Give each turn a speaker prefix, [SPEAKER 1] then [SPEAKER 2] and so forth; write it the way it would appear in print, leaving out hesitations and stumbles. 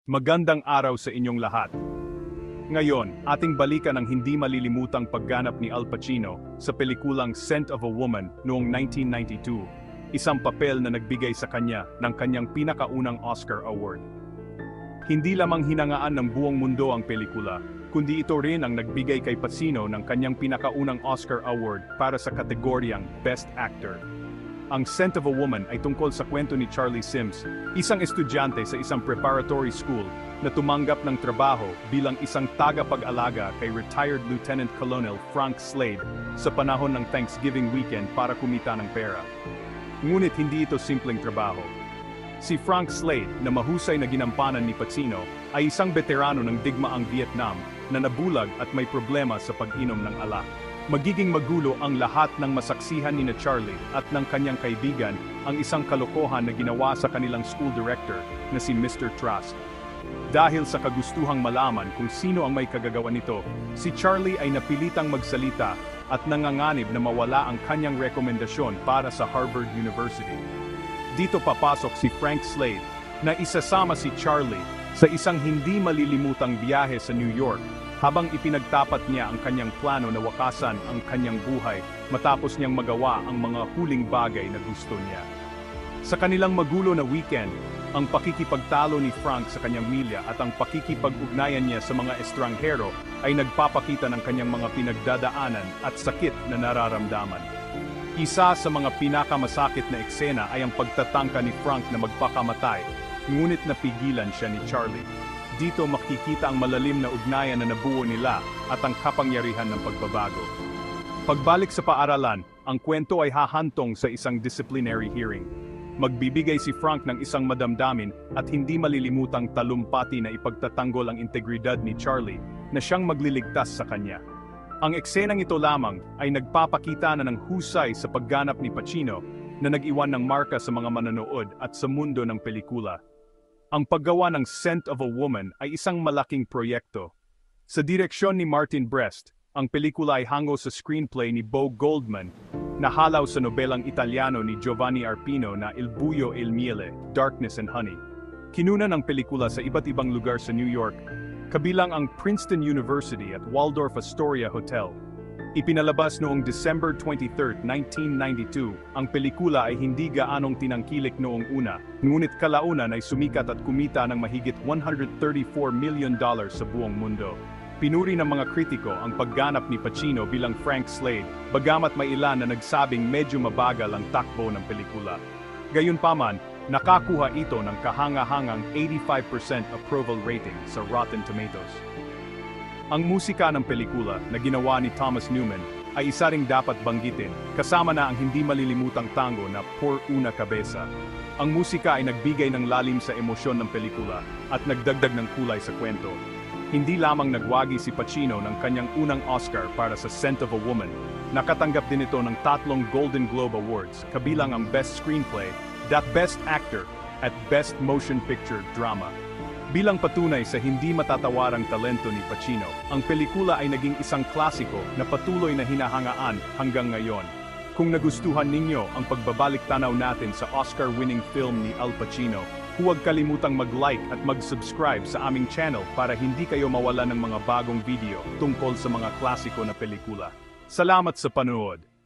[SPEAKER 1] Magandang araw sa inyong lahat. Ngayon, ating balikan ang hindi malilimutang pagganap ni Al Pacino sa pelikulang Scent of a Woman noong 1992, isang papel na nagbigay sa kanya ng kanyang pinakaunang Oscar Award. Hindi lamang hinangaan ng buong mundo ang pelikula, kundi ito rin ang nagbigay kay Pacino ng kanyang pinakaunang Oscar Award para sa kategoryang Best Actor. Ang Scent of a Woman ay tungkol sa kwento ni Charlie Sims, isang estudyante sa isang preparatory school na tumanggap ng trabaho bilang isang tagapag-alaga kay retired Lieutenant Colonel Frank Slade sa panahon ng Thanksgiving weekend para kumita ng pera. Ngunit hindi ito simpleng trabaho. Si Frank Slade, na mahusay na ginampanan ni Pacino, ay isang veterano ng digmaang Vietnam na nabulag at may problema sa pag-inom ng alak. Magiging magulo ang lahat ng masaksihan ni na Charlie at ng kanyang kaibigan ang isang kalokohan na ginawa sa kanilang school director na si Mr. Trask. Dahil sa kagustuhang malaman kung sino ang may kagagawan nito, si Charlie ay napilitang magsalita at nanganganib na mawala ang kanyang rekomendasyon para sa Harvard University. Dito papasok si Frank Slade na isasama si Charlie sa isang hindi malilimutang biyahe sa New York habang ipinagtapat niya ang kanyang plano na wakasan ang kanyang buhay matapos niyang magawa ang mga huling bagay na gusto niya. Sa kanilang magulo na weekend, ang pakikipagtalo ni Frank sa kanyang milya at ang pakikipag-ugnayan niya sa mga estranghero ay nagpapakita ng kanyang mga pinagdadaanan at sakit na nararamdaman. Isa sa mga pinakamasakit na eksena ay ang pagtatangka ni Frank na magpakamatay, ngunit napigilan siya ni Charlie. Dito makikita ang malalim na ugnayan na nabuo nila at ang kapangyarihan ng pagbabago. Pagbalik sa paaralan, ang kwento ay hahantong sa isang disciplinary hearing. Magbibigay si Frank ng isang madamdamin at hindi malilimutang talumpati na ipagtatanggol ang integridad ni Charlie na siyang magliligtas sa kanya. Ang eksenang ito lamang ay nagpapakita na ng husay sa pagganap ni Pacino na nag-iwan ng marka sa mga manonood at sa mundo ng pelikula. Ang paggawa ng Scent of a Woman ay isang malaking proyekto. Sa direksyon ni Martin Brest, ang pelikula ay hango sa screenplay ni Bo Goldman, na halaw sa nobelang Italiano ni Giovanni Arpino na Il Buio e il Miele, Darkness and Honey. Kinunan ang pelikula sa iba't ibang lugar sa New York, kabilang ang Princeton University at Waldorf Astoria Hotel. Ipinalabas noong December 23, 1992, ang pelikula ay hindi gaanong tinangkilik noong una, ngunit kalaunan ay sumikat at kumita ng mahigit $134 million sa buong mundo. Pinuri ng mga kritiko ang pagganap ni Pacino bilang Frank Slade, bagamat may ilan na nagsabing medyo mabagal ang takbo ng pelikula. Gayunpaman, nakakuha ito ng kahanga-hangang 85% approval rating sa Rotten Tomatoes. Ang musika ng pelikula na ginawa ni Thomas Newman ay isa ring dapat banggitin, kasama na ang hindi malilimutang tango na Por Una Cabeza. Ang musika ay nagbigay ng lalim sa emosyon ng pelikula at nagdagdag ng kulay sa kwento. Hindi lamang nagwagi si Pacino ng kanyang unang Oscar para sa Scent of a Woman, nakatanggap din ito ng 3 Golden Globe Awards, kabilang ang Best Screenplay, Best Actor, at Best Motion Picture Drama. Bilang patunay sa hindi matatawarang talento ni Pacino, ang pelikula ay naging isang klasiko na patuloy na hinahangaan hanggang ngayon. Kung nagustuhan ninyo ang pagbabalik tanaw natin sa Oscar-winning film ni Al Pacino, huwag kalimutang mag-like at mag-subscribe sa aming channel para hindi kayo mawala ng mga bagong video tungkol sa mga klasiko na pelikula. Salamat sa panonood!